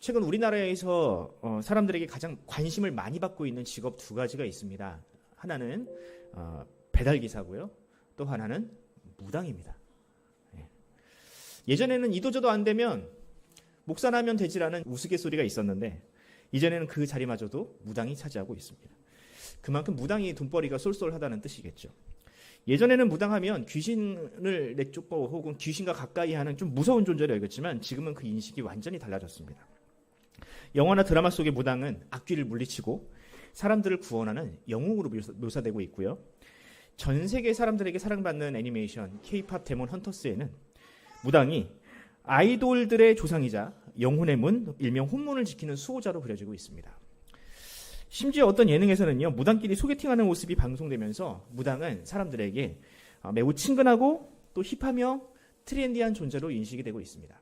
최근 우리나라에서 사람들에게 가장 관심을 많이 받고 있는 직업 두 가지가 있습니다. 하나는 배달기사고요. 또 하나는 무당입니다. 예전에는 이도저도 안 되면 목사나면 되지라는 우스갯소리가 있었는데 이전에는 그 자리마저도 무당이 차지하고 있습니다. 그만큼 무당이 돈벌이가 쏠쏠하다는 뜻이겠죠. 예전에는 무당하면 귀신을 내쫓고 혹은 귀신과 가까이 하는 좀 무서운 존재로 여겼지만 지금은 그 인식이 완전히 달라졌습니다. 영화나 드라마 속의 무당은 악귀를 물리치고 사람들을 구원하는 영웅으로 묘사되고 있고요. 전 세계 사람들에게 사랑받는 애니메이션 K-팝 데몬 헌터스에는 무당이 아이돌들의 조상이자 영혼의 문, 일명 혼문을 지키는 수호자로 그려지고 있습니다. 심지어 어떤 예능에서는요, 무당끼리 소개팅하는 모습이 방송되면서 무당은 사람들에게 매우 친근하고 또 힙하며 트렌디한 존재로 인식이 되고 있습니다.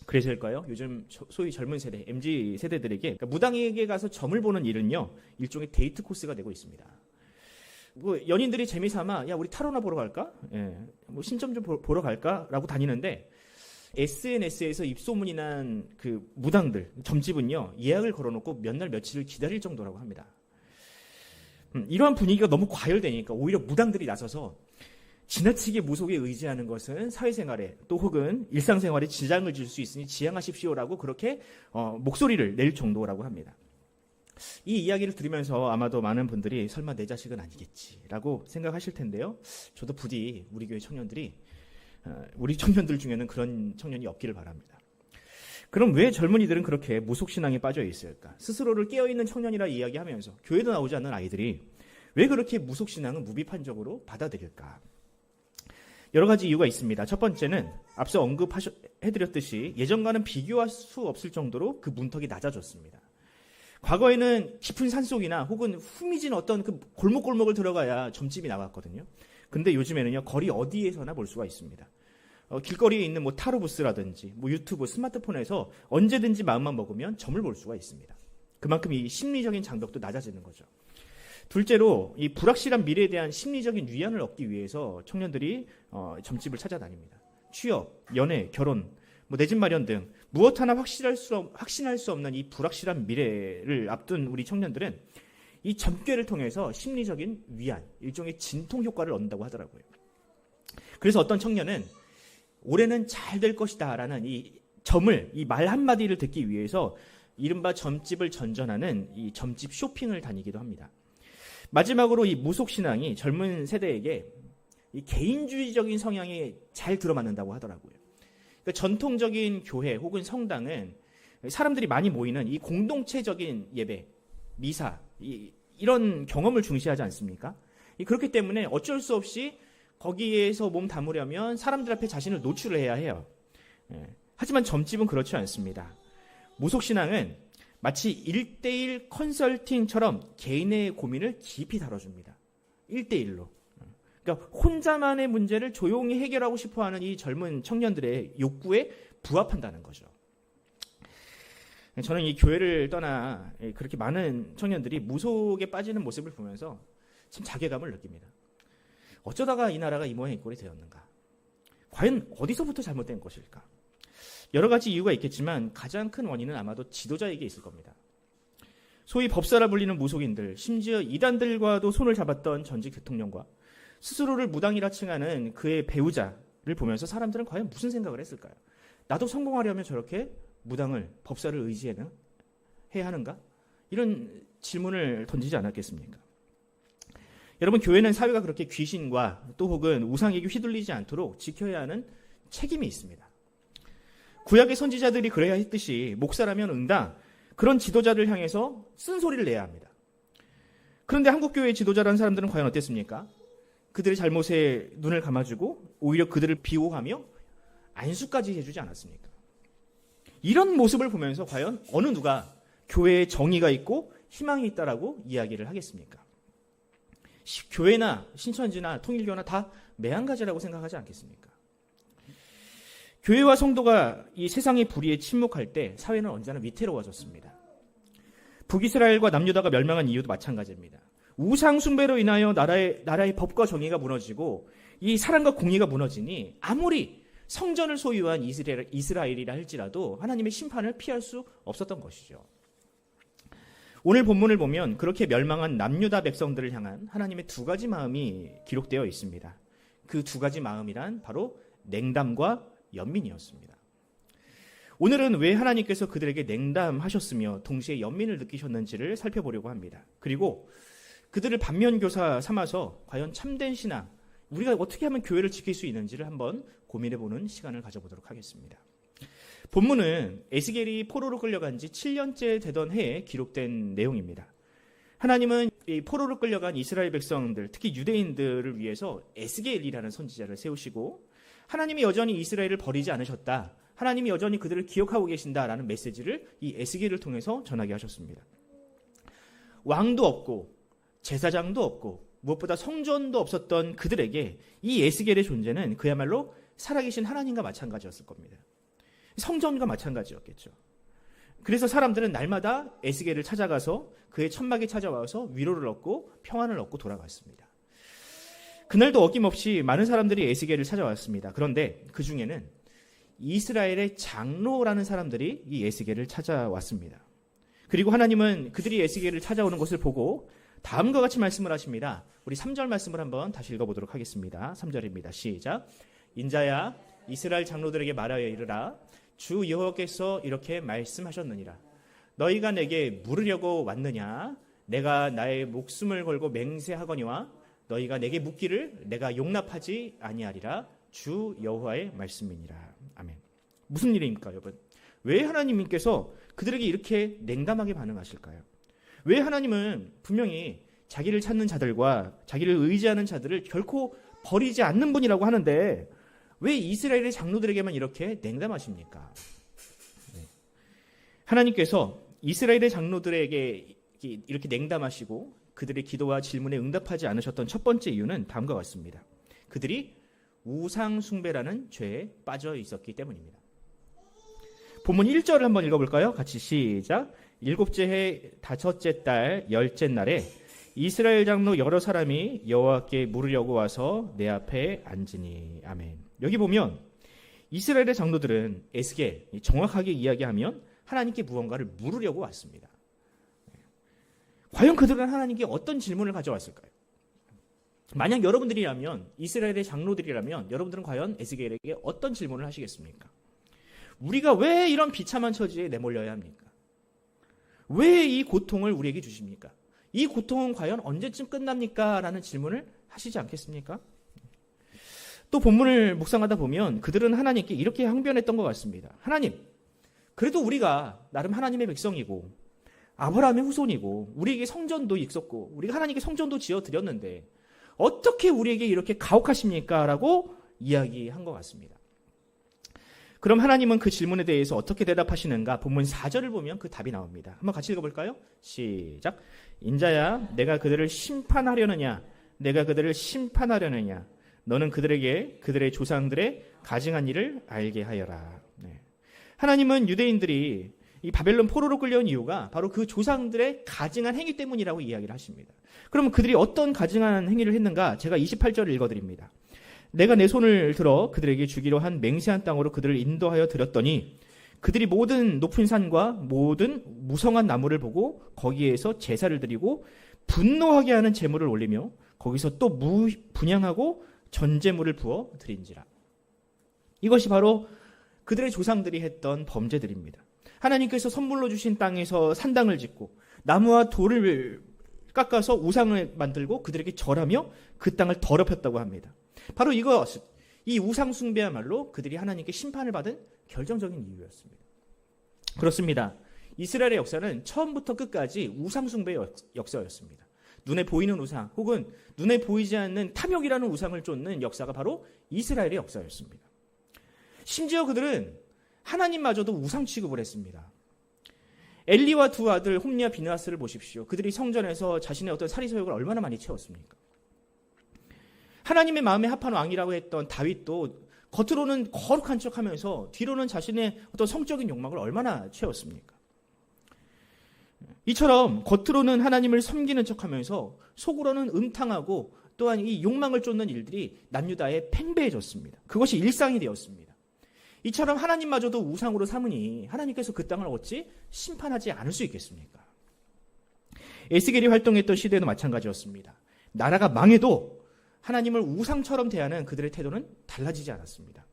그래서일까요? 요즘 소위 젊은 세대, MZ 세대들에게 그러니까 무당에게 가서 점을 보는 일은요, 일종의 데이트 코스가 되고 있습니다. 뭐 연인들이 재미삼아 야 우리 타로나 보러 갈까? 뭐 신점 좀 보러 갈까?라고 다니는데 SNS에서 입소문이 난 그 무당들 점집은요 예약을 걸어놓고 몇 날 며칠을 기다릴 정도라고 합니다. 이러한 분위기가 너무 과열되니까 오히려 무당들이 나서서 지나치게 무속에 의지하는 것은 사회생활에 또 혹은 일상생활에 지장을 줄 수 있으니 지양하십시오라고 그렇게 목소리를 낼 정도라고 합니다. 이 이야기를 들으면서 아마도 많은 분들이 설마 내 자식은 아니겠지라고 생각하실 텐데요. 저도 부디 우리 교회 청년들이 우리 청년들 중에는 그런 청년이 없기를 바랍니다. 그럼 왜 젊은이들은 그렇게 무속신앙에 빠져 있을까? 스스로를 깨어있는 청년이라 이야기하면서 교회도 나오지 않는 아이들이 왜 그렇게 무속신앙을 무비판적으로 받아들일까? 여러 가지 이유가 있습니다. 첫 번째는 앞서 언급해드렸듯이 예전과는 비교할 수 없을 정도로 그 문턱이 낮아졌습니다. 과거에는 깊은 산속이나 혹은 후미진 어떤 그 골목골목을 들어가야 점집이 나왔거든요. 근데 요즘에는요, 거리 어디에서나 볼 수가 있습니다. 길거리에 있는 뭐 타로 부스라든지 뭐 유튜브, 스마트폰에서 언제든지 마음만 먹으면 점을 볼 수가 있습니다. 그만큼 이 심리적인 장벽도 낮아지는 거죠. 둘째로 이 불확실한 미래에 대한 심리적인 위안을 얻기 위해서 청년들이 점집을 찾아다닙니다. 취업, 연애, 결혼, 뭐 내 집 마련 등 무엇 하나 확신할 수 없는 이 불확실한 미래를 앞둔 우리 청년들은 이 점괘를 통해서 심리적인 위안, 일종의 진통 효과를 얻는다고 하더라고요. 그래서 어떤 청년은 올해는 잘 될 것이다 라는 이 점을, 이 말 한마디를 듣기 위해서 이른바 점집을 전전하는 이 점집 쇼핑을 다니기도 합니다. 마지막으로 이 무속신앙이 젊은 세대에게 이 개인주의적인 성향이 잘 들어맞는다고 하더라고요. 그러니까 전통적인 교회 혹은 성당은 사람들이 많이 모이는 이 공동체적인 예배, 미사, 이런 경험을 중시하지 않습니까? 그렇기 때문에 어쩔 수 없이 거기에서 몸 담으려면 사람들 앞에 자신을 노출을 해야 해요. 하지만 점집은 그렇지 않습니다. 무속신앙은 마치 1대1 컨설팅처럼 개인의 고민을 깊이 다뤄줍니다. 1대1로. 그러니까 혼자만의 문제를 조용히 해결하고 싶어하는 이 젊은 청년들의 욕구에 부합한다는 거죠. 저는 이 교회를 떠나 그렇게 많은 청년들이 무속에 빠지는 모습을 보면서 참 자괴감을 느낍니다. 어쩌다가 이 나라가 이 모양 이 꼴이 되었는가? 과연 어디서부터 잘못된 것일까? 여러 가지 이유가 있겠지만 가장 큰 원인은 아마도 지도자에게 있을 겁니다. 소위 법사라 불리는 무속인들, 심지어 이단들과도 손을 잡았던 전직 대통령과 스스로를 무당이라 칭하는 그의 배우자를 보면서 사람들은 과연 무슨 생각을 했을까요? 나도 성공하려면 저렇게 무당을, 법사를 의지해야 하는가? 이런 질문을 던지지 않았겠습니까? 여러분, 교회는 사회가 그렇게 귀신과 또 혹은 우상에게 휘둘리지 않도록 지켜야 하는 책임이 있습니다. 구약의 선지자들이 그래야 했듯이 목사라면 응당, 그런 지도자를 향해서 쓴소리를 내야 합니다. 그런데 한국교회의 지도자라는 사람들은 과연 어땠습니까? 그들의 잘못에 눈을 감아주고 오히려 그들을 비호하며 안수까지 해주지 않았습니까? 이런 모습을 보면서 과연 어느 누가 교회에 정의가 있고 희망이 있다라고 이야기를 하겠습니까? 교회나 신천지나 통일교나 다 매한가지라고 생각하지 않겠습니까? 교회와 성도가 이 세상의 불의에 침묵할 때 사회는 언제나 위태로워졌습니다. 북이스라엘과 남유다가 멸망한 이유도 마찬가지입니다. 우상 숭배로 인하여 나라의 법과 정의가 무너지고 이 사랑과 공의가 무너지니 아무리 성전을 소유한 이스라엘이라 할지라도 하나님의 심판을 피할 수 없었던 것이죠. 오늘 본문을 보면 그렇게 멸망한 남유다 백성들을 향한 하나님의 두 가지 마음이 기록되어 있습니다. 그 두 가지 마음이란 바로 냉담과 연민이었습니다. 오늘은 왜 하나님께서 그들에게 냉담하셨으며 동시에 연민을 느끼셨는지를 살펴보려고 합니다. 그리고 그들을 반면교사 삼아서 과연 참된 신앙, 우리가 어떻게 하면 교회를 지킬 수 있는지를 한번 고민해보는 시간을 가져보도록 하겠습니다. 본문은 에스겔이 포로로 끌려간 지 7년째 되던 해에 기록된 내용입니다. 하나님은 이 포로로 끌려간 이스라엘 백성들, 특히 유대인들을 위해서 에스겔이라는 선지자를 세우시고 하나님이 여전히 이스라엘을 버리지 않으셨다, 하나님이 여전히 그들을 기억하고 계신다라는 메시지를 이 에스겔을 통해서 전하게 하셨습니다. 왕도 없고 제사장도 없고 무엇보다 성전도 없었던 그들에게 이 에스겔의 존재는 그야말로 살아계신 하나님과 마찬가지였을 겁니다. 성전과 마찬가지였겠죠. 그래서 사람들은 날마다 에스겔을 찾아가서 그의 천막에 찾아와서 위로를 얻고 평안을 얻고 돌아갔습니다. 그날도 어김없이 많은 사람들이 에스겔을 찾아왔습니다. 그런데 그 중에는 이스라엘의 장로라는 사람들이 이 에스겔을 찾아왔습니다. 그리고 하나님은 그들이 에스겔을 찾아오는 것을 보고 다음과 같이 말씀을 하십니다. 우리 3절 말씀을 한번 다시 읽어보도록 하겠습니다. 3절입니다. 시작. 인자야, 이스라엘 장로들에게 말하여 이르라. 주 여호와께서 이렇게 말씀하셨느니라. 너희가 내게 물으려고 왔느냐? 내가 나의 목숨을 걸고 맹세하거니와 너희가 내게 묻기를 내가 용납하지 아니하리라. 주 여호와의 말씀이니라. 아멘. 무슨 일입니까, 여러분? 왜 하나님께서 그들에게 이렇게 냉담하게 반응하실까요? 왜 하나님은 분명히 자기를 찾는 자들과 자기를 의지하는 자들을 결코 버리지 않는 분이라고 하는데 왜 이스라엘의 장로들에게만 이렇게 냉담하십니까? 하나님께서 이스라엘의 장로들에게 이렇게 냉담하시고 그들의 기도와 질문에 응답하지 않으셨던 첫 번째 이유는 다음과 같습니다. 그들이 우상 숭배라는 죄에 빠져 있었기 때문입니다. 본문 1절을 한번 읽어볼까요? 같이 시작. 7째 해 5째 달 10째 날에 이스라엘 장로 여러 사람이 여호와께 물으려고 와서 내 앞에 앉으니. 아멘. 여기 보면 이스라엘의 장로들은 에스겔, 정확하게 이야기하면 하나님께 무언가를 물으려고 왔습니다. 과연 그들은 하나님께 어떤 질문을 가져왔을까요? 만약 여러분들이라면, 이스라엘의 장로들이라면 여러분들은 과연 에스겔에게 어떤 질문을 하시겠습니까? 우리가 왜 이런 비참한 처지에 내몰려야 합니까? 왜 이 고통을 우리에게 주십니까? 이 고통은 과연 언제쯤 끝납니까? 라는 질문을 하시지 않겠습니까? 또 본문을 묵상하다 보면 그들은 하나님께 이렇게 항변했던 것 같습니다. 하나님, 그래도 우리가 나름 하나님의 백성이고 아브라함의 후손이고 우리에게 성전도 있었고 우리가 하나님께 성전도 지어드렸는데 어떻게 우리에게 이렇게 가혹하십니까? 라고 이야기한 것 같습니다. 그럼 하나님은 그 질문에 대해서 어떻게 대답하시는가? 본문 4절을 보면 그 답이 나옵니다. 한번 같이 읽어볼까요? 시작. 인자야, 내가 그들을 심판하려느냐? 내가 그들을 심판하려느냐? 너는 그들에게 그들의 조상들의 가증한 일을 알게 하여라. 네. 하나님은 유대인들이 이 바벨론 포로로 끌려온 이유가 바로 그 조상들의 가증한 행위 때문이라고 이야기를 하십니다. 그러면 그들이 어떤 가증한 행위를 했는가? 제가 28절을 읽어드립니다. 내가 내 손을 들어 그들에게 주기로 한 맹세한 땅으로 그들을 인도하여 드렸더니 그들이 모든 높은 산과 모든 무성한 나무를 보고 거기에서 제사를 드리고 분노하게 하는 제물을 올리며 거기서 또 분향하고 전제물을 부어 드린지라. 이것이 바로 그들의 조상들이 했던 범죄들입니다. 하나님께서 선물로 주신 땅에서 산당을 짓고 나무와 돌을 깎아서 우상을 만들고 그들에게 절하며 그 땅을 더럽혔다고 합니다. 바로 이것, 이 우상 숭배야말로 그들이 하나님께 심판을 받은 결정적인 이유였습니다. 그렇습니다. 이스라엘의 역사는 처음부터 끝까지 우상 숭배의 역사였습니다. 눈에 보이는 우상 혹은 눈에 보이지 않는 탐욕이라는 우상을 쫓는 역사가 바로 이스라엘의 역사였습니다. 심지어 그들은 하나님마저도 우상 취급을 했습니다. 엘리와 두 아들 홈리와 비느하스를 보십시오. 그들이 성전에서 자신의 어떤 사리사욕을 얼마나 많이 채웠습니까? 하나님의 마음에 합한 왕이라고 했던 다윗도 겉으로는 거룩한 척하면서 뒤로는 자신의 어떤 성적인 욕망을 얼마나 채웠습니까? 이처럼 겉으로는 하나님을 섬기는 척하면서 속으로는 음탕하고 또한 이 욕망을 쫓는 일들이 남유다에 팽배해졌습니다. 그것이 일상이 되었습니다. 이처럼 하나님마저도 우상으로 삼으니 하나님께서 그 땅을 어찌 심판하지 않을 수 있겠습니까? 에스겔이 활동했던 시대도 마찬가지였습니다. 나라가 망해도 하나님을 우상처럼 대하는 그들의 태도는 달라지지 않았습니다.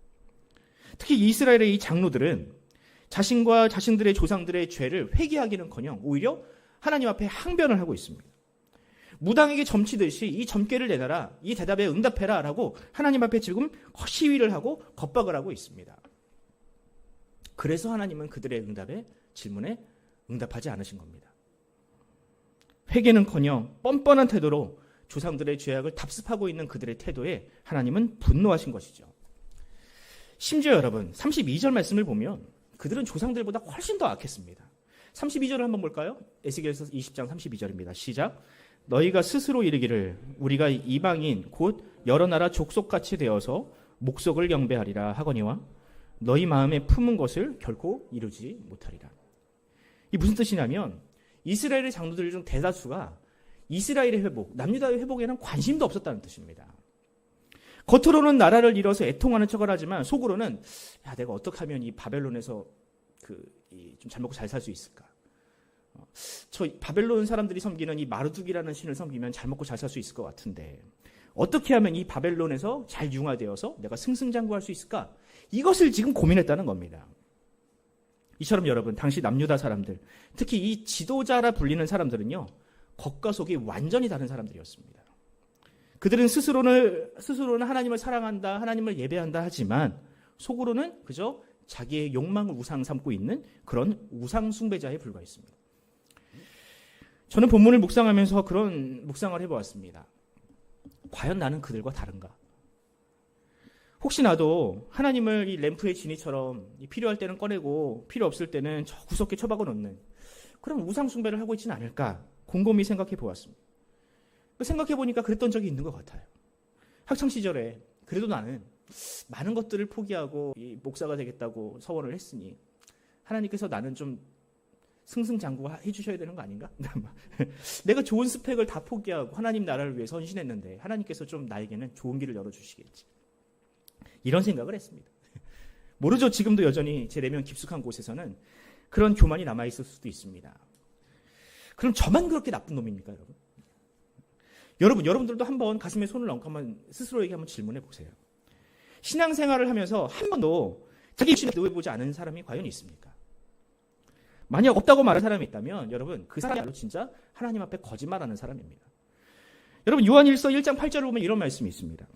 특히 이스라엘의 이 장로들은 자신과 자신들의 조상들의 죄를 회개하기는커녕 오히려 하나님 앞에 항변을 하고 있습니다. 무당에게 점치듯이 이 점괘를 내놔라, 이 대답에 응답해라 라고 하나님 앞에 지금 시위를 하고 겁박을 하고 있습니다. 그래서 하나님은 그들의 응답에, 질문에 응답하지 않으신 겁니다. 회개는커녕 뻔뻔한 태도로 조상들의 죄악을 답습하고 있는 그들의 태도에 하나님은 분노하신 것이죠. 심지어 여러분 32절 말씀을 보면 그들은 조상들보다 훨씬 더 악했습니다. 32절을 한번 볼까요? 에스겔서 20장 32절입니다. 시작. 너희가 스스로 이르기를 우리가 이방인 곧 여러 나라 족속같이 되어서 목석을 경배하리라 하거니와 너희 마음에 품은 것을 결코 이루지 못하리라. 이 무슨 뜻이냐면 이스라엘의 장로들 중 대다수가 이스라엘의 회복, 남유다의 회복에는 관심도 없었다는 뜻입니다. 겉으로는 나라를 잃어서 애통하는 척을 하지만 속으로는 야, 내가 어떻게 하면 이 바벨론에서 좀 잘 먹고 잘 살 수 있을까? 저 바벨론 사람들이 섬기는 이 마르둑이라는 신을 섬기면 잘 먹고 잘 살 수 있을 것 같은데 어떻게 하면 이 바벨론에서 잘 융화되어서 내가 승승장구할 수 있을까? 이것을 지금 고민했다는 겁니다. 이처럼 여러분 당시 남유다 사람들, 특히 이 지도자라 불리는 사람들은요 겉과 속이 완전히 다른 사람들이었습니다. 그들은 스스로는 하나님을 사랑한다, 하나님을 예배한다 하지만 속으로는 그저 자기의 욕망을 우상 삼고 있는 그런 우상 숭배자에 불과했습니다. 저는 본문을 묵상하면서 그런 묵상을 해보았습니다. 과연 나는 그들과 다른가? 혹시 나도 하나님을 이 램프의 진이처럼 필요할 때는 꺼내고 필요 없을 때는 저 구석에 처박아 놓는 그런 우상 숭배를 하고 있지는 않을까 곰곰이 생각해 보았습니다. 생각해 보니까 그랬던 적이 있는 것 같아요. 학창 시절에 그래도 나는 많은 것들을 포기하고 이 목사가 되겠다고 서원을 했으니 하나님께서 나는 좀 승승장구 해주셔야 되는 거 아닌가? 내가 좋은 스펙을 다 포기하고 하나님 나라를 위해 헌신했는데 하나님께서 좀 나에게는 좋은 길을 열어주시겠지. 이런 생각을 했습니다. 모르죠. 지금도 여전히 제 내면 깊숙한 곳에서는 그런 교만이 남아있을 수도 있습니다. 그럼 저만 그렇게 나쁜 놈입니까, 여러분? 여러분들도 한번 가슴에 손을 얹고 한번 스스로에게 한번 질문해 보세요. 신앙생활을 하면서 한 번도 자기 신을 놓여보지 않은 사람이 과연 있습니까? 만약 없다고 말할 사람이 있다면 여러분 그 사람이 진짜 하나님 앞에 거짓말하는 사람입니다. 여러분 요한일서 1장 8절을 보면 이런 말씀이 있습니다.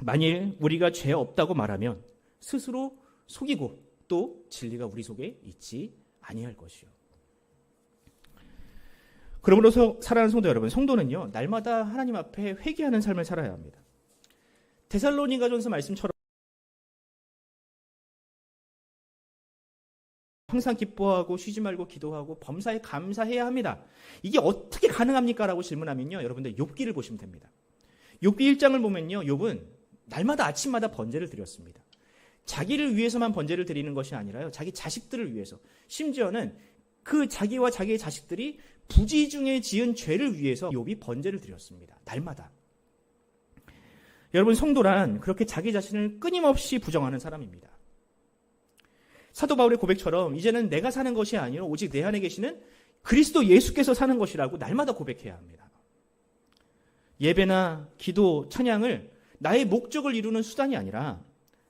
만일 우리가 죄 없다고 말하면 스스로 속이고 또 진리가 우리 속에 있지 아니할 것이요. 그러므로 사랑하는 성도 여러분, 성도는요 날마다 하나님 앞에 회개하는 삶을 살아야 합니다. 데살로니가전서 말씀처럼 항상 기뻐하고 쉬지 말고 기도하고 범사에 감사해야 합니다. 이게 어떻게 가능합니까? 라고 질문하면요 여러분들 욥기를 보시면 됩니다. 욥기 1장을 보면요 욥은 날마다 아침마다 번제를 드렸습니다. 자기를 위해서만 번제를 드리는 것이 아니라요 자기 자식들을 위해서, 심지어는 그 자기와 자기의 자식들이 부지 중에 지은 죄를 위해서 욥이 번제를 드렸습니다. 날마다. 여러분 성도란 그렇게 자기 자신을 끊임없이 부정하는 사람입니다. 사도 바울의 고백처럼 이제는 내가 사는 것이 아니라 오직 내 안에 계시는 그리스도 예수께서 사는 것이라고 날마다 고백해야 합니다. 예배나 기도, 찬양을 나의 목적을 이루는 수단이 아니라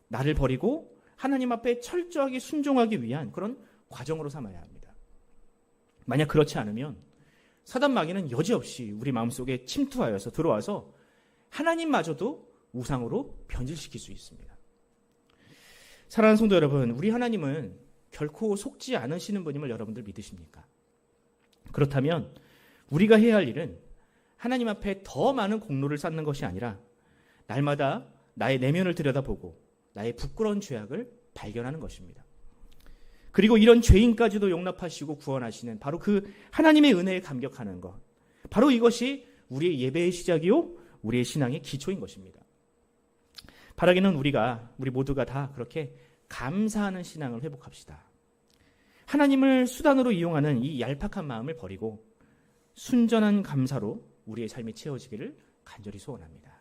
나를 버리고 하나님 앞에 철저하게 순종하기 위한 그런 과정으로 삼아야 합니다. 만약 그렇지 않으면 사단 마귀는 여지없이 우리 마음속에 침투하여서 들어와서 하나님마저도 우상으로 변질시킬 수 있습니다. 사랑하는 성도 여러분, 우리 하나님은 결코 속지 않으시는 분임을 여러분들 믿으십니까? 그렇다면 우리가 해야 할 일은 하나님 앞에 더 많은 공로를 쌓는 것이 아니라 날마다 나의 내면을 들여다보고 나의 부끄러운 죄악을 발견하는 것입니다. 그리고 이런 죄인까지도 용납하시고 구원하시는 바로 그 하나님의 은혜에 감격하는 것, 바로 이것이 우리의 예배의 시작이요 우리의 신앙의 기초인 것입니다. 바라기는 우리 모두가 다 그렇게 감사하는 신앙을 회복합시다. 하나님을 수단으로 이용하는 이 얄팍한 마음을 버리고 순전한 감사로 우리의 삶이 채워지기를 간절히 소원합니다.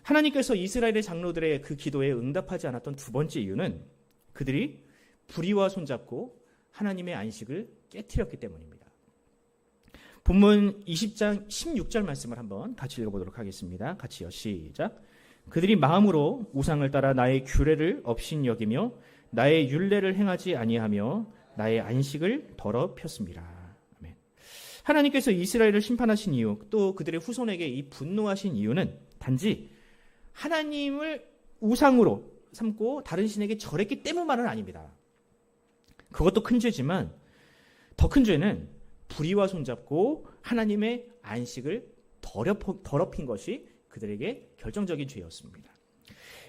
하나님께서 이스라엘의 장로들의 그 기도에 응답하지 않았던 두 번째 이유는 그들이 불의와 손잡고 하나님의 안식을 깨트렸기 때문입니다. 본문 20장 16절 말씀을 한번 같이 읽어보도록 하겠습니다. 같이요. 시작. 그들이 마음으로 우상을 따라 나의 규례를 업신여기며 나의 율례를 행하지 아니하며 나의 안식을 더럽혔습니다. 아멘. 하나님께서 이스라엘을 심판하신 이유, 또 그들의 후손에게 이 분노하신 이유는 단지 하나님을 우상으로 삼고 다른 신에게 절했기 때문만은 아닙니다. 그것도 큰 죄지만 더 큰 죄는 불의와 손잡고 하나님의 안식을 더럽힌 것이 그들에게 결정적인 죄였습니다.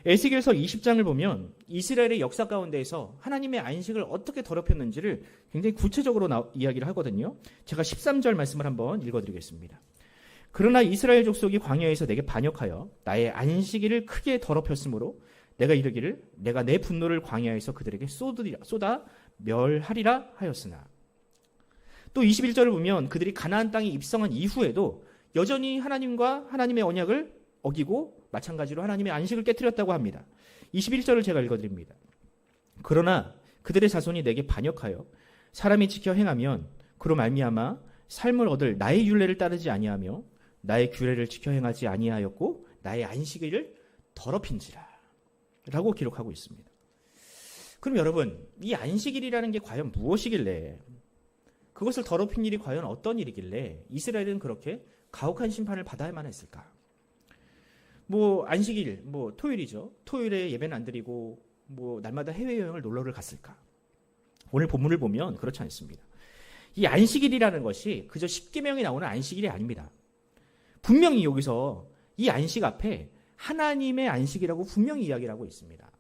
에스겔서 20장을 보면 이스라엘의 역사 가운데에서 하나님의 안식을 어떻게 더럽혔는지를 굉장히 구체적으로 이야기를 하거든요. 제가 13절 말씀을 한번 읽어드리겠습니다. 그러나 이스라엘 족속이 광야에서 내게 반역하여 나의 안식일을 크게 더럽혔으므로 내가 이르기를 내가 내 분노를 광야에서 그들에게 쏟아 멸하리라 하였으나, 또 21절을 보면 그들이 가나안 땅에 입성한 이후에도 여전히 하나님과 하나님의 언약을 어기고 마찬가지로 하나님의 안식을 깨트렸다고 합니다. 21절을 제가 읽어드립니다. 그러나 그들의 자손이 내게 반역하여 사람이 지켜 행하면 그로 말미암아 삶을 얻을 나의 율례를 따르지 아니하며 나의 규례를 지켜 행하지 아니하였고 나의 안식일을 더럽힌지라 라고 기록하고 있습니다. 그럼 여러분, 이 안식일이라는 게 과연 무엇이길래, 그것을 더럽힌 일이 과연 어떤 일이길래 이스라엘은 그렇게 가혹한 심판을 받아야만 했을까? 안식일, 토요일이죠. 토요일에 예배는 안 드리고 날마다 해외여행을 놀러를 갔을까? 오늘 본문을 보면 그렇지 않습니다. 이 안식일이라는 것이 그저 십계명에 나오는 안식일이 아닙니다. 분명히 여기서 이 안식 앞에 하나님의 안식이라고 분명히 이야기를 하고 있습니다.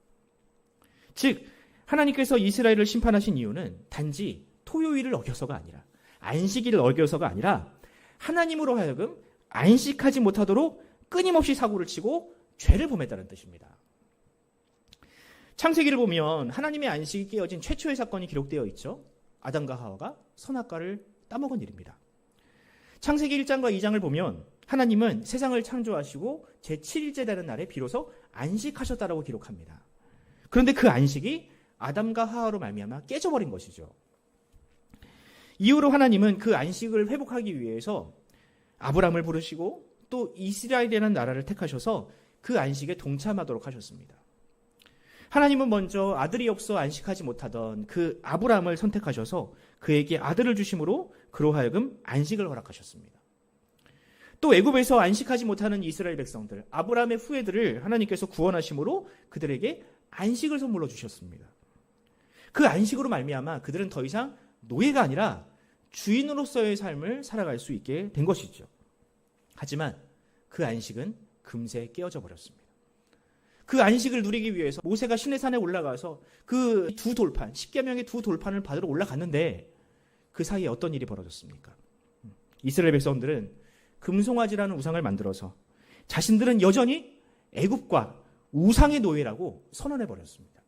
즉 하나님께서 이스라엘을 심판하신 이유는 단지 토요일을 어겨서가 아니라, 안식일을 어겨서가 아니라 하나님으로 하여금 안식하지 못하도록 끊임없이 사고를 치고 죄를 범했다는 뜻입니다. 창세기를 보면 하나님의 안식이 깨어진 최초의 사건이 기록되어 있죠. 아담과 하와가 선악과를 따먹은 일입니다. 창세기 1장과 2장을 보면 하나님은 세상을 창조하시고 제7일째 되는 날에 비로소 안식하셨다라고 기록합니다. 그런데 그 안식이 아담과 하와로 말미암아 깨져버린 것이죠. 이후로 하나님은 그 안식을 회복하기 위해서 아브라함을 부르시고 또 이스라엘이라는 나라를 택하셔서 그 안식에 동참하도록 하셨습니다. 하나님은 먼저 아들이 없어 안식하지 못하던 그 아브라함을 선택하셔서 그에게 아들을 주심으로 그로 하여금 안식을 허락하셨습니다. 또 애굽에서 안식하지 못하는 이스라엘 백성들, 아브라함의 후예들을 하나님께서 구원하심으로 그들에게 안식을 선물로 주셨습니다. 그 안식으로 말미암아 그들은 더 이상 노예가 아니라 주인으로서의 삶을 살아갈 수 있게 된 것이죠. 하지만 그 안식은 금세 깨어져 버렸습니다. 그 안식을 누리기 위해서 모세가 시내산에 올라가서 그 두 돌판, 십계명의 두 돌판을 받으러 올라갔는데 그 사이에 어떤 일이 벌어졌습니까? 이스라엘 백성들은 금송아지라는 우상을 만들어서 자신들은 여전히 애굽과 우상의 노예라고 선언해 버렸습니다.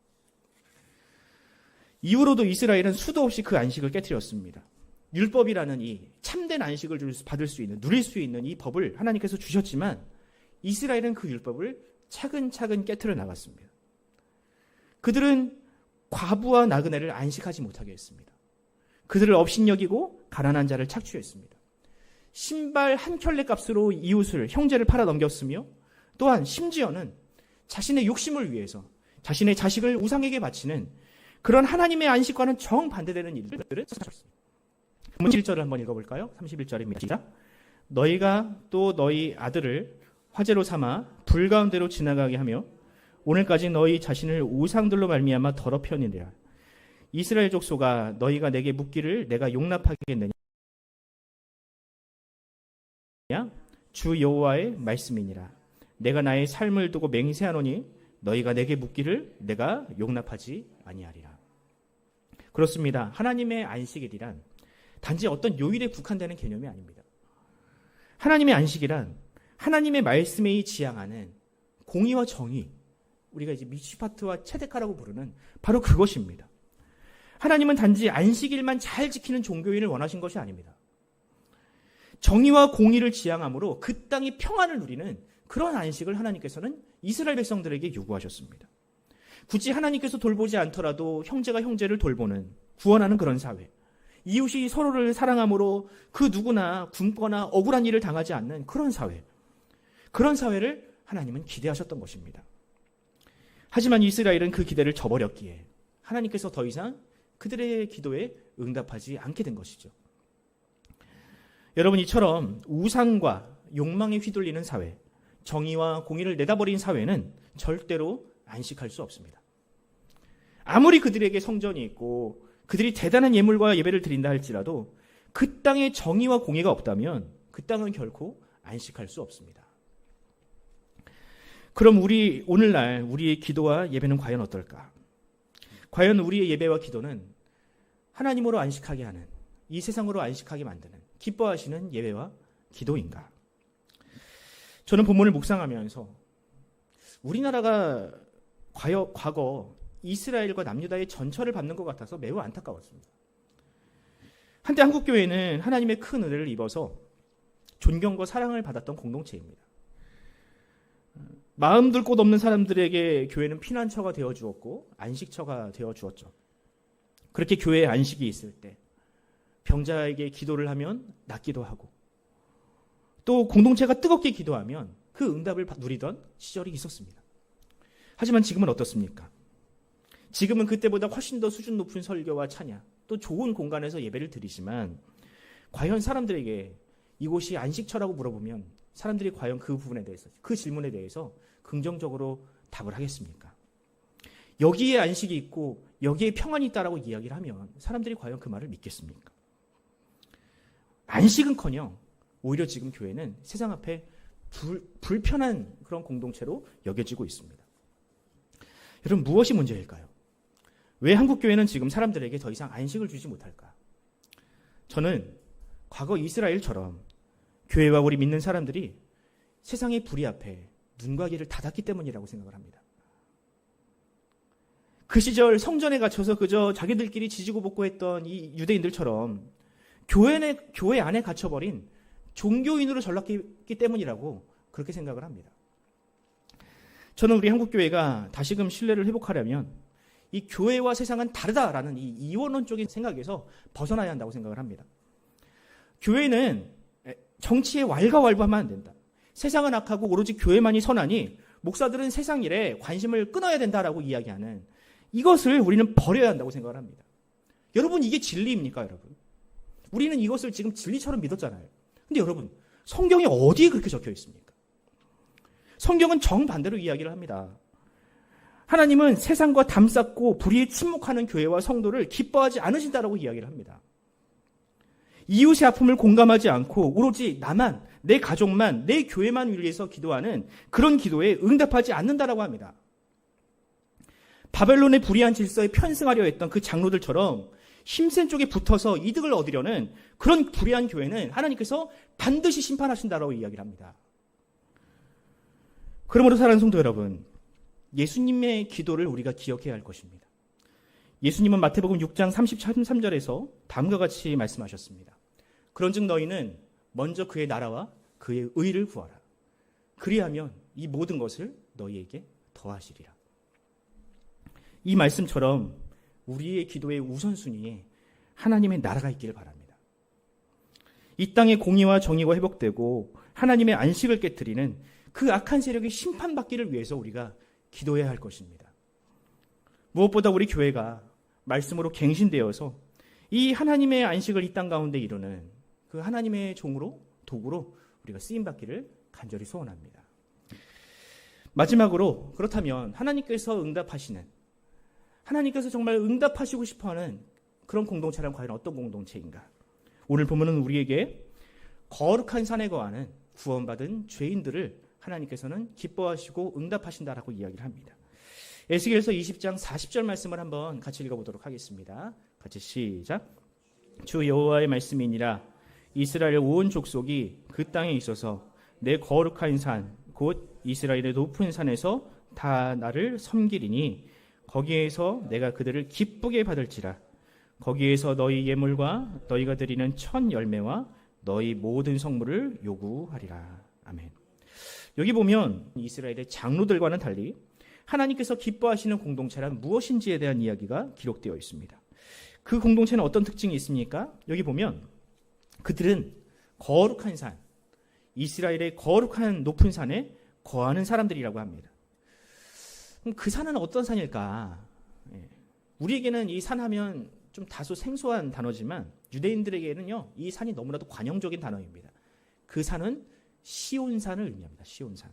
이후로도 이스라엘은 수도 없이 그 안식을 깨트렸습니다. 율법이라는 이 참된 안식을 받을 수 있는, 누릴 수 있는 이 법을 하나님께서 주셨지만 이스라엘은 그 율법을 차근차근 깨트려 나갔습니다. 그들은 과부와 나그네를 안식하지 못하게 했습니다. 그들을 업신여기고 가난한 자를 착취했습니다. 신발 한 켤레 값으로 이웃을, 형제를 팔아 넘겼으며 또한 심지어는 자신의 욕심을 위해서 자신의 자식을 우상에게 바치는 그런 하나님의 안식과는 정반대되는 일들을 하셨습니다. 31절을 한번 읽어볼까요? 31절입니다. 시작. 너희가 또 너희 아들을 화제로 삼아 불 가운데로 지나가게 하며 오늘까지 너희 자신을 우상들로 말미암아 더럽혔느니라. 이스라엘 족속아, 너희가 내게 묻기를 내가 용납하겠느냐? 주 여호와의 말씀이니라. 내가 나의 삶을 두고 맹세하노니 너희가 내게 묻기를 내가 용납하지 아니하리라. 그렇습니다. 하나님의 안식일이란 단지 어떤 요일에 국한되는 개념이 아닙니다. 하나님의 안식이란 하나님의 말씀에 지향하는 공의와 정의, 우리가 이제 미시파트와 체데카라고 부르는 바로 그것입니다. 하나님은 단지 안식일만 잘 지키는 종교인을 원하신 것이 아닙니다. 정의와 공의를 지향함으로 그 땅이 평안을 누리는 그런 안식을 하나님께서는 이스라엘 백성들에게 요구하셨습니다. 굳이 하나님께서 돌보지 않더라도 형제가 형제를 돌보는, 구원하는 그런 사회, 이웃이 서로를 사랑함으로 그 누구나 굶거나 억울한 일을 당하지 않는 그런 사회, 그런 사회를 하나님은 기대하셨던 것입니다. 하지만 이스라엘은 그 기대를 저버렸기에 하나님께서 더 이상 그들의 기도에 응답하지 않게 된 것이죠. 여러분, 이처럼 우상과 욕망에 휘둘리는 사회, 정의와 공의를 내다버린 사회는 절대로 안식할 수 없습니다. 아무리 그들에게 성전이 있고 그들이 대단한 예물과 예배를 드린다 할지라도 그 땅에 정의와 공의가 없다면 그 땅은 결코 안식할 수 없습니다. 그럼 오늘날 우리의 기도와 예배는 과연 어떨까? 과연 우리의 예배와 기도는 하나님으로 안식하게 하는, 이 세상으로 안식하게 만드는, 기뻐하시는 예배와 기도인가? 저는 본문을 묵상하면서 우리나라가 과거 이스라엘과 남유다의 전철을 밟는 것 같아서 매우 안타까웠습니다. 한때 한국교회는 하나님의 큰 은혜를 입어서 존경과 사랑을 받았던 공동체입니다. 마음 둘 곳 없는 사람들에게 교회는 피난처가 되어 주었고 안식처가 되어 주었죠. 그렇게 교회에 안식이 있을 때 병자에게 기도를 하면 낫기도 하고, 또 공동체가 뜨겁게 기도하면 그 응답을 누리던 시절이 있었습니다. 하지만 지금은 어떻습니까? 지금은 그때보다 훨씬 더 수준 높은 설교와 찬양, 또 좋은 공간에서 예배를 드리지만 과연 사람들에게 이곳이 안식처라고 물어보면 사람들이 과연 그 부분에 대해서, 그 질문에 대해서 긍정적으로 답을 하겠습니까? 여기에 안식이 있고 여기에 평안이 있다라고 이야기를 하면 사람들이 과연 그 말을 믿겠습니까? 안식은커녕 오히려 지금 교회는 세상 앞에 불편한 그런 공동체로 여겨지고 있습니다. 여러분, 무엇이 문제일까요? 왜 한국교회는 지금 사람들에게 더 이상 안식을 주지 못할까? 저는 과거 이스라엘처럼 교회와 우리 믿는 사람들이 세상의 불의 앞에 눈과 귀를 닫았기 때문이라고 생각을 합니다. 그 시절 성전에 갇혀서 그저 자기들끼리 지지고 볶고 했던 이 유대인들처럼 교회 안에 갇혀버린 종교인으로 전락했기 때문이라고 그렇게 생각을 합니다. 저는 우리 한국교회가 다시금 신뢰를 회복하려면 이 교회와 세상은 다르다라는 이 이원론적인 생각에서 벗어나야 한다고 생각을 합니다. 교회는 정치에 왈가왈부하면 안 된다. 세상은 악하고 오로지 교회만이 선하니 목사들은 세상 일에 관심을 끊어야 된다라고 이야기하는 이것을 우리는 버려야 한다고 생각을 합니다. 여러분, 이게 진리입니까, 여러분? 우리는 이것을 지금 진리처럼 믿었잖아요. 근데 여러분, 성경에 어디에 그렇게 적혀 있습니까? 성경은 정반대로 이야기를 합니다. 하나님은 세상과 담쌓고 불의에 침묵하는 교회와 성도를 기뻐하지 않으신다라고 이야기를 합니다. 이웃의 아픔을 공감하지 않고 오로지 나만, 내 가족만, 내 교회만 위해서 기도하는 그런 기도에 응답하지 않는다라고 합니다. 바벨론의 불의한 질서에 편승하려 했던 그 장로들처럼 힘센 쪽에 붙어서 이득을 얻으려는 그런 불의한 교회는 하나님께서 반드시 심판하신다라고 이야기를 합니다. 그러므로 사랑하는 성도 여러분, 예수님의 기도를 우리가 기억해야 할 것입니다. 예수님은 마태복음 6장 33절에서 다음과 같이 말씀하셨습니다. 그런즉 너희는 먼저 그의 나라와 그의 의를 구하라. 그리하면 이 모든 것을 너희에게 더하시리라. 이 말씀처럼 우리의 기도의 우선순위에 하나님의 나라가 있기를 바랍니다. 이 땅의 공의와 정의가 회복되고 하나님의 안식을 깨트리는 그 악한 세력이 심판받기를 위해서 우리가 기도해야 할 것입니다. 무엇보다 우리 교회가 말씀으로 갱신되어서 이 하나님의 안식을 이 땅 가운데 이루는 그 하나님의 종으로, 도구로 우리가 쓰임받기를 간절히 소원합니다. 마지막으로, 그렇다면 하나님께서 응답하시는, 하나님께서 정말 응답하시고 싶어하는 그런 공동체란 과연 어떤 공동체인가? 오늘 본문은 우리에게 거룩한 산에 거하는 구원받은 죄인들을 하나님께서는 기뻐하시고 응답하신다라고 이야기를 합니다. 에스겔서 20장 40절 말씀을 한번 같이 읽어보도록 하겠습니다. 같이 시작. 주 여호와의 말씀이니라. 이스라엘 온 족속이 그 땅에 있어서 내 거룩한 산 곧 이스라엘의 높은 산에서 다 나를 섬기리니 거기에서 내가 그들을 기쁘게 받을지라. 거기에서 너희 예물과 너희가 드리는 첫 열매와 너희 모든 성물을 요구하리라. 아멘. 여기 보면 이스라엘의 장로들과는 달리 하나님께서 기뻐하시는 공동체란 무엇인지에 대한 이야기가 기록되어 있습니다. 그 공동체는 어떤 특징이 있습니까? 여기 보면 그들은 거룩한 산, 이스라엘의 거룩한 높은 산에 거하는 사람들이라고 합니다. 그럼 그 산은 어떤 산일까? 우리에게는 이 산 하면 좀 다소 생소한 단어지만 유대인들에게는요, 이 산이 너무나도 관용적인 단어입니다. 그 산은 시온산을 의미합니다. 시온산.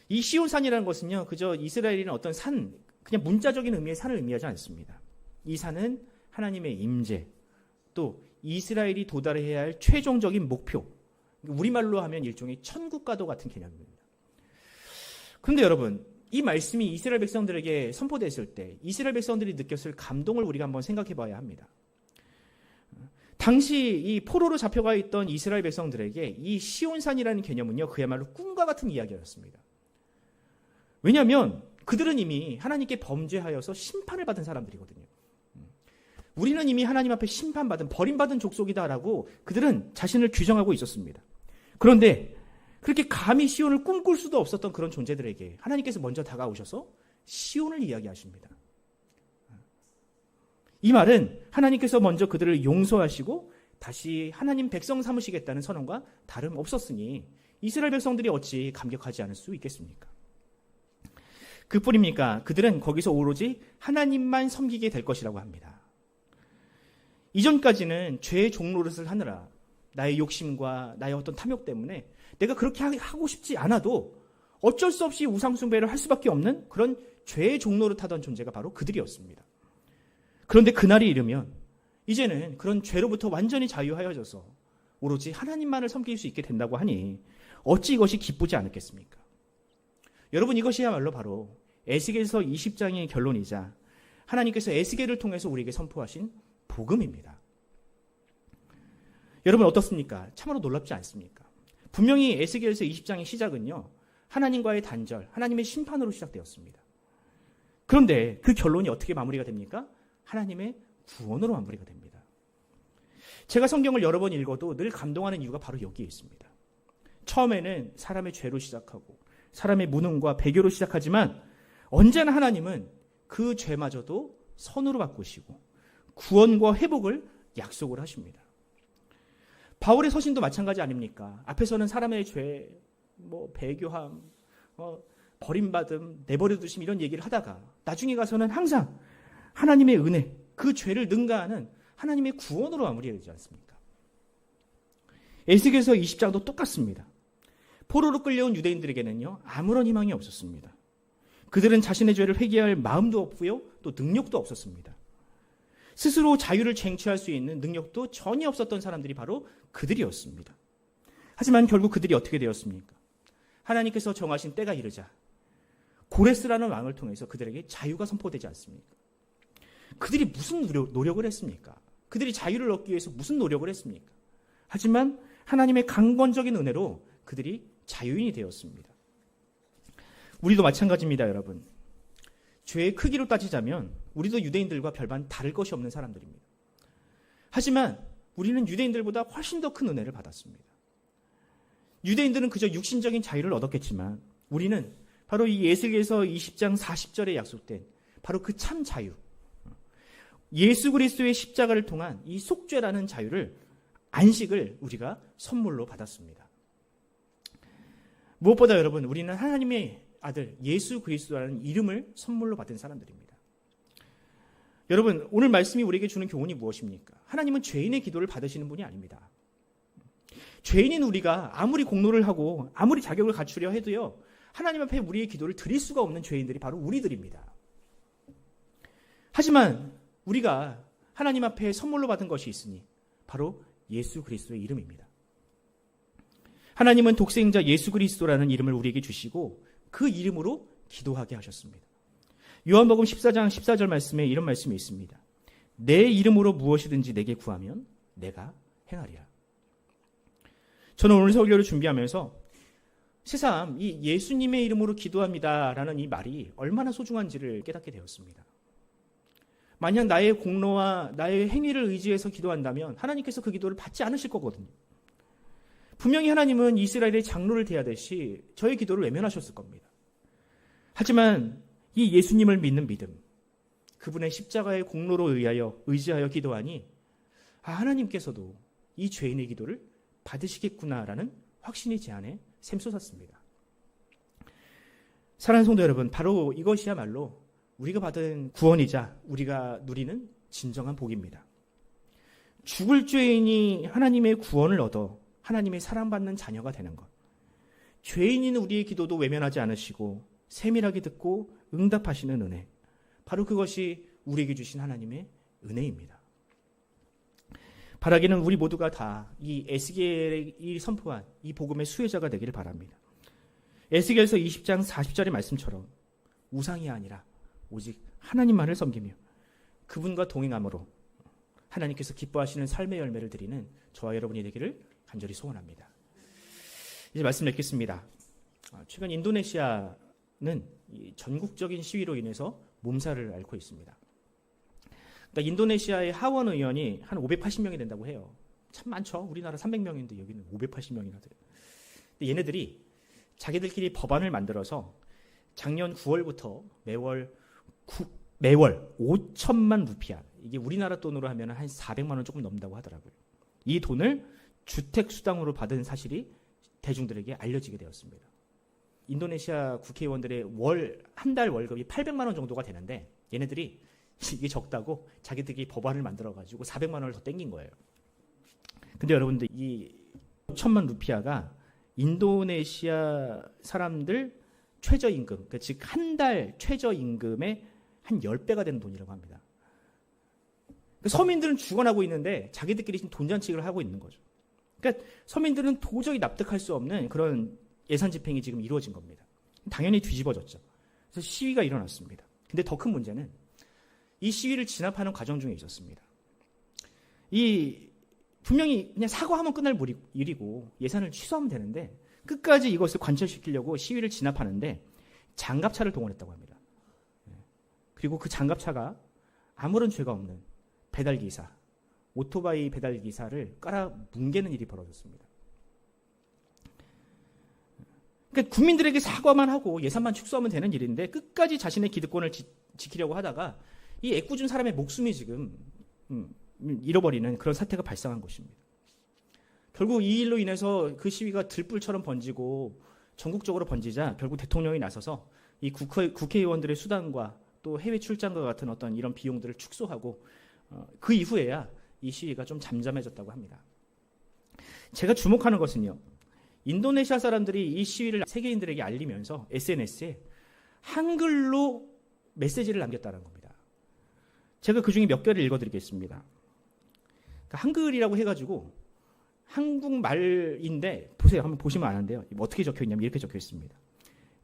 이 시온산이라는 것은요, 그저 이스라엘이나 어떤 산, 그냥 문자적인 의미의 산을 의미하지 않습니다. 이 산은 하나님의 임재, 또 이스라엘이 도달해야 할 최종적인 목표, 우리말로 하면 일종의 천국과도 같은 개념입니다. 그런데 여러분, 이 말씀이 이스라엘 백성들에게 선포됐을 때 이스라엘 백성들이 느꼈을 감동을 우리가 한번 생각해 봐야 합니다. 당시 이 포로로 잡혀가 있던 이스라엘 백성들에게 이 시온산이라는 개념은요, 그야말로 꿈과 같은 이야기였습니다. 왜냐하면 그들은 이미 하나님께 범죄하여서 심판을 받은 사람들이거든요. 우리는 이미 하나님 앞에 심판받은, 버림받은 족속이다라고 그들은 자신을 규정하고 있었습니다. 그런데 그렇게 감히 시온을 꿈꿀 수도 없었던 그런 존재들에게 하나님께서 먼저 다가오셔서 시온을 이야기하십니다. 이 말은 하나님께서 먼저 그들을 용서하시고 다시 하나님 백성 삼으시겠다는 선언과 다름없었으니 이스라엘 백성들이 어찌 감격하지 않을 수 있겠습니까? 그뿐입니까? 그들은 거기서 오로지 하나님만 섬기게 될 것이라고 합니다. 이전까지는 죄의 종노릇을 하느라 나의 욕심과 나의 어떤 탐욕 때문에 내가 그렇게 하고 싶지 않아도 어쩔 수 없이 우상숭배를 할 수밖에 없는 그런 죄의 종노릇하던 존재가 바로 그들이었습니다. 그런데 그날이 이르면 이제는 그런 죄로부터 완전히 자유하여져서 오로지 하나님만을 섬길 수 있게 된다고 하니 어찌 이것이 기쁘지 않겠습니까? 여러분, 이것이야말로 바로 에스겔서 20장의 결론이자 하나님께서 에스겔을 통해서 우리에게 선포하신 복음입니다. 여러분 어떻습니까? 참으로 놀랍지 않습니까? 분명히 에스겔서 20장의 시작은요, 하나님과의 단절, 하나님의 심판으로 시작되었습니다. 그런데 그 결론이 어떻게 마무리가 됩니까? 하나님의 구원으로 마무리가 됩니다. 제가 성경을 여러 번 읽어도 늘 감동하는 이유가 바로 여기에 있습니다. 처음에는 사람의 죄로 시작하고 사람의 무능과 배교로 시작하지만 언제나 하나님은 그 죄마저도 선으로 바꾸시고 구원과 회복을 약속을 하십니다. 바울의 서신도 마찬가지 아닙니까? 앞에서는 사람의 죄, 배교함, 버림받음, 내버려두심 이런 얘기를 하다가 나중에 가서는 항상 하나님의 은혜, 그 죄를 능가하는 하나님의 구원으로 마무리되지 않습니까? 에스겔서 20장도 똑같습니다. 포로로 끌려온 유대인들에게는요, 아무런 희망이 없었습니다. 그들은 자신의 죄를 회개할 마음도 없고요, 또 능력도 없었습니다. 스스로 자유를 쟁취할 수 있는 능력도 전혀 없었던 사람들이 바로 그들이었습니다. 하지만 결국 그들이 어떻게 되었습니까? 하나님께서 정하신 때가 이르자 고레스라는 왕을 통해서 그들에게 자유가 선포되지 않습니까? 그들이 무슨 노력을 했습니까? 그들이 자유를 얻기 위해서 무슨 노력을 했습니까? 하지만 하나님의 강권적인 은혜로 그들이 자유인이 되었습니다. 우리도 마찬가지입니다, 여러분. 죄의 크기로 따지자면 우리도 유대인들과 별반 다를 것이 없는 사람들입니다. 하지만 우리는 유대인들보다 훨씬 더 큰 은혜를 받았습니다. 유대인들은 그저 육신적인 자유를 얻었겠지만 우리는 바로 이 에스겔서 20장 40절에 약속된 바로 그 참 자유, 예수 그리스도의 십자가를 통한 이 속죄라는 자유를, 안식을 우리가 선물로 받았습니다. 무엇보다 여러분, 우리는 하나님의 아들 예수 그리스도라는 이름을 선물로 받은 사람들입니다. 여러분, 오늘 말씀이 우리에게 주는 교훈이 무엇입니까? 하나님은 죄인의 기도를 받으시는 분이 아닙니다. 죄인인 우리가 아무리 공로를 하고 아무리 자격을 갖추려 해도요, 하나님 앞에 우리의 기도를 드릴 수가 없는 죄인들이 바로 우리들입니다. 하지만 우리가 하나님 앞에 선물로 받은 것이 있으니 바로 예수 그리스도의 이름입니다. 하나님은 독생자 예수 그리스도라는 이름을 우리에게 주시고 그 이름으로 기도하게 하셨습니다. 요한복음 14장 14절 말씀에 이런 말씀이 있습니다. 내 이름으로 무엇이든지 내게 구하면 내가 행하리라. 저는 오늘 설교를 준비하면서 새삼 이 예수님의 이름으로 기도합니다라는 이 말이 얼마나 소중한지를 깨닫게 되었습니다. 만약 나의 공로와 나의 행위를 의지해서 기도한다면 하나님께서 그 기도를 받지 않으실 거거든요. 분명히 하나님은 이스라엘의 장로를 대하듯이 저의 기도를 외면하셨을 겁니다. 하지만 이 예수님을 믿는 믿음, 그분의 십자가의 공로로 의지하여 기도하니 하나님께서도 이 죄인의 기도를 받으시겠구나라는 확신이 제 안에 샘솟았습니다. 사랑하는 성도 여러분, 바로 이것이야말로 우리가 받은 구원이자 우리가 누리는 진정한 복입니다. 죽을 죄인이 하나님의 구원을 얻어 하나님의 사랑받는 자녀가 되는 것. 죄인인 우리의 기도도 외면하지 않으시고 세밀하게 듣고 응답하시는 은혜. 바로 그것이 우리에게 주신 하나님의 은혜입니다. 바라기는 우리 모두가 다 이 에스겔이 선포한 이 복음의 수혜자가 되기를 바랍니다. 에스겔서 20장 40절의 말씀처럼 우상이 아니라 오직 하나님만을 섬기며 그분과 동행함으로 하나님께서 기뻐하시는 삶의 열매를 드리는 저와 여러분이 되기를 간절히 소원합니다. 이제 말씀 맺겠습니다. 최근 인도네시아는 전국적인 시위로 인해서 몸살을 앓고 있습니다. 그러니까 인도네시아의 하원 의원이 한 580명이 된다고 해요. 참 많죠. 우리나라 300명인데 여기는 580명이나 돼요. 근데 얘네들이 자기들끼리 법안을 만들어서 작년 9월부터 매월 5천만 루피아, 이게 우리나라 돈으로 하면 한 400만 원 조금 넘는다고 하더라고요. 이 돈을 주택수당으로 받은 사실이 대중들에게 알려지게 되었습니다. 인도네시아 국회의원들의 한 달 월급이 800만 원 정도가 되는데 얘네들이 이게 적다고 자기들끼리 법안을 만들어가지고 400만 원을 더 땡긴 거예요. 근데 여러분들 이 5천만 루피아가 인도네시아 사람들 최저임금, 그러니까 즉 한 달 최저임금의 한 10배가 되는 돈이라고 합니다. 그러니까 서민들은 죽어나고 있는데 자기들끼리 지금 돈잔치를 하고 있는 거죠. 그러니까 서민들은 도저히 납득할 수 없는 그런 예산 집행이 지금 이루어진 겁니다. 당연히 뒤집어졌죠. 그래서 시위가 일어났습니다. 근데 더 큰 문제는 이 시위를 진압하는 과정 중에 있었습니다. 분명히 그냥 사과하면 끝날 일이고 예산을 취소하면 되는데 끝까지 이것을 관철시키려고 시위를 진압하는데 장갑차를 동원했다고 합니다. 그리고 그 장갑차가 아무런 죄가 없는 배달기사, 오토바이 배달기사를 깔아 뭉개는 일이 벌어졌습니다. 그러니까 국민들에게 사과만 하고 예산만 축소하면 되는 일인데 끝까지 자신의 기득권을 지키려고 하다가 이 애꿎은 사람의 목숨이 지금 잃어버리는 그런 사태가 발생한 것입니다. 결국 이 일로 인해서 그 시위가 들불처럼 번지고 전국적으로 번지자 결국 대통령이 나서서 이 국회의원들의 수당과 또 해외 출장과 같은 어떤 이런 비용들을 축소하고 그 이후에야 이 시위가 좀 잠잠해졌다고 합니다. 제가 주목하는 것은요, 인도네시아 사람들이 이 시위를 세계인들에게 알리면서 SNS에 한글로 메시지를 남겼다는 겁니다. 제가 그 중에 몇 개를 읽어드리겠습니다. 그러니까 한글이라고 해가지고 한국말인데 보세요. 한번 보시면 아는데요. 어떻게 적혀있냐면 이렇게 적혀있습니다.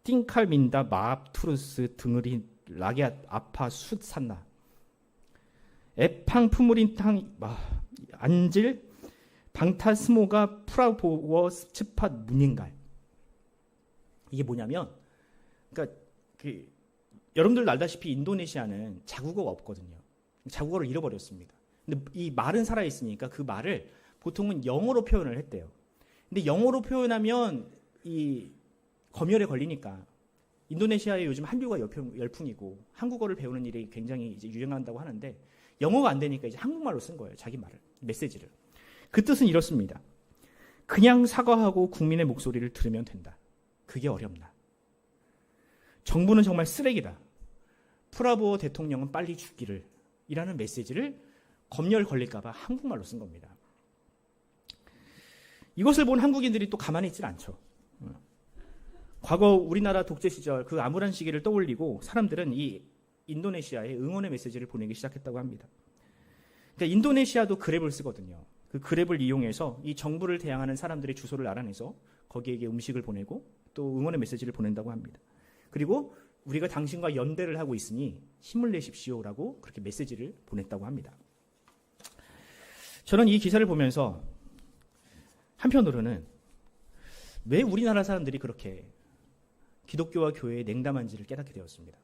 띵칼 민다 마압 투르스 등을이 라게 아파 숫 산나 에팡 푸무린 탕 안질 방타 스모가 프라보워 스츠팟 문인갈. 이게 뭐냐면 그러니까 여러분들 알다시피 인도네시아는 자국어가 없거든요. 자국어를 잃어버렸습니다. 근데 이 말은 살아있으니까 그 말을 보통은 영어로 표현을 했대요. 근데 영어로 표현하면 이 검열에 걸리니까 인도네시아에 요즘 한류가 열풍이고 한국어를 배우는 일이 굉장히 이제 유행한다고 하는데 영어가 안 되니까 이제 한국말로 쓴 거예요. 자기 말을, 메시지를. 그 뜻은 이렇습니다. 그냥 사과하고 국민의 목소리를 들으면 된다. 그게 어렵나. 정부는 정말 쓰레기다. 프라보어 대통령은 빨리 죽기를 이라는 메시지를 검열 걸릴까봐 한국말로 쓴 겁니다. 이것을 본 한국인들이 또 가만히 있질 않죠. 과거 우리나라 독재 시절 그 암울한 시기를 떠올리고 사람들은 이 인도네시아에 응원의 메시지를 보내기 시작했다고 합니다. 그러니까 인도네시아도 그랩을 쓰거든요. 그 그랩을 이용해서 이 정부를 대항하는 사람들의 주소를 알아내서 거기에게 음식을 보내고 또 응원의 메시지를 보낸다고 합니다. 그리고 우리가 당신과 연대를 하고 있으니 힘을 내십시오라고 그렇게 메시지를 보냈다고 합니다. 저는 이 기사를 보면서 한편으로는 왜 우리나라 사람들이 그렇게 기독교와 교회의 냉담한지를 깨닫게 되었습니다.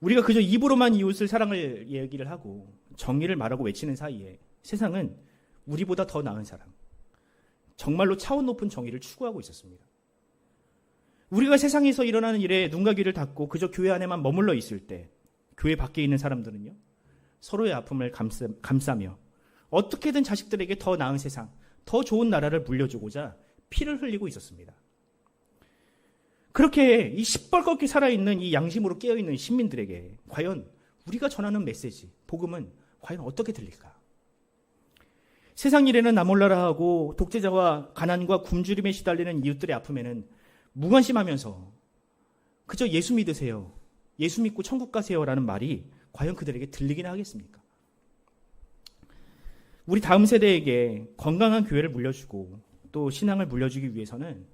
우리가 그저 입으로만 이웃을 사랑을 얘기를 하고 정의를 말하고 외치는 사이에 세상은 우리보다 더 나은 사람, 정말로 차원 높은 정의를 추구하고 있었습니다. 우리가 세상에서 일어나는 일에 눈과 귀를 닫고 그저 교회 안에만 머물러 있을 때 교회 밖에 있는 사람들은요, 서로의 아픔을 감싸며 어떻게든 자식들에게 더 나은 세상, 더 좋은 나라를 물려주고자 피를 흘리고 있었습니다. 그렇게 이 시뻘겋게 살아있는 이 양심으로 깨어있는 시민들에게 과연 우리가 전하는 메시지, 복음은 과연 어떻게 들릴까? 세상 일에는 나 몰라라 하고 독재자와 가난과 굶주림에 시달리는 이웃들의 아픔에는 무관심하면서 그저 예수 믿으세요, 예수 믿고 천국 가세요라는 말이 과연 그들에게 들리기나 하겠습니까? 우리 다음 세대에게 건강한 교회를 물려주고 또 신앙을 물려주기 위해서는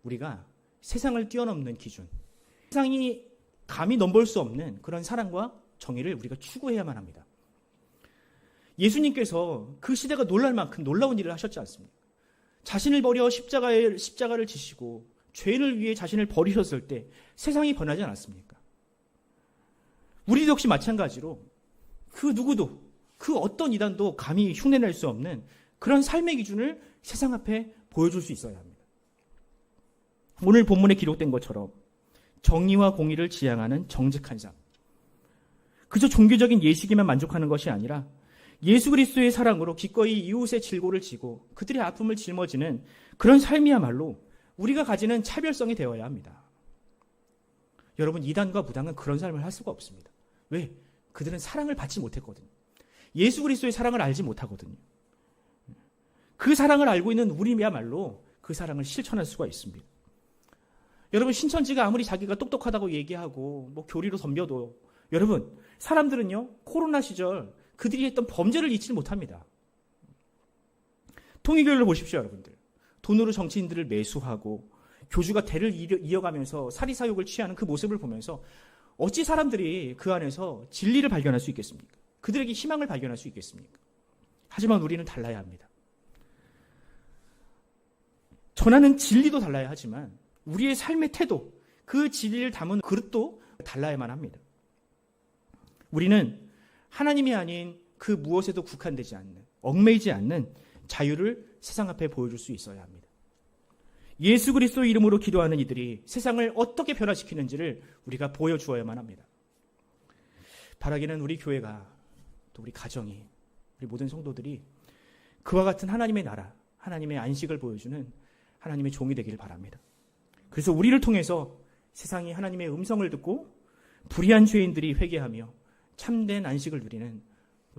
우리가 세상을 뛰어넘는 기준, 세상이 감히 넘볼 수 없는 그런 사랑과 정의를 우리가 추구해야만 합니다. 예수님께서 그 시대가 놀랄 만큼 놀라운 일을 하셨지 않습니까? 자신을 버려 십자가를 지시고 죄를 위해 자신을 버리셨을 때 세상이 변하지 않았습니까? 우리도 역시 마찬가지로 그 누구도, 그 어떤 이단도 감히 흉내낼 수 없는 그런 삶의 기준을 세상 앞에 보여줄 수 있어야 합니다. 오늘 본문에 기록된 것처럼 정의와 공의를 지향하는 정직한 삶, 그저 종교적인 예식에만 만족하는 것이 아니라 예수 그리스도의 사랑으로 기꺼이 이웃의 질고를 지고 그들의 아픔을 짊어지는 그런 삶이야말로 우리가 가지는 차별성이 되어야 합니다. 여러분, 이단과 무당은 그런 삶을 할 수가 없습니다. 왜? 그들은 사랑을 받지 못했거든요. 예수 그리스도의 사랑을 알지 못하거든요. 그 사랑을 알고 있는 우리야말로 그 사랑을 실천할 수가 있습니다. 여러분, 신천지가 아무리 자기가 똑똑하다고 얘기하고 뭐 교리로 덤벼도 여러분, 사람들은요, 코로나 시절 그들이 했던 범죄를 잊지 못합니다. 통일교를 보십시오, 여러분들. 돈으로 정치인들을 매수하고 교주가 대를 이어가면서 사리사욕을 취하는 그 모습을 보면서 어찌 사람들이 그 안에서 진리를 발견할 수 있겠습니까? 그들에게 희망을 발견할 수 있겠습니까? 하지만 우리는 달라야 합니다. 전하는 진리도 달라야 하지만 우리의 삶의 태도, 그 진리를 담은 그릇도 달라야만 합니다. 우리는 하나님이 아닌 그 무엇에도 국한되지 않는, 얽매이지 않는 자유를 세상 앞에 보여줄 수 있어야 합니다. 예수 그리스도의 이름으로 기도하는 이들이 세상을 어떻게 변화시키는지를 우리가 보여주어야만 합니다. 바라기는 우리 교회가, 또 우리 가정이, 우리 모든 성도들이 그와 같은 하나님의 나라, 하나님의 안식을 보여주는 하나님의 종이 되기를 바랍니다. 그래서 우리를 통해서 세상이 하나님의 음성을 듣고 불의한 죄인들이 회개하며 참된 안식을 누리는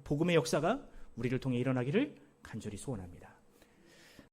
복음의 역사가 우리를 통해 일어나기를 간절히 소원합니다.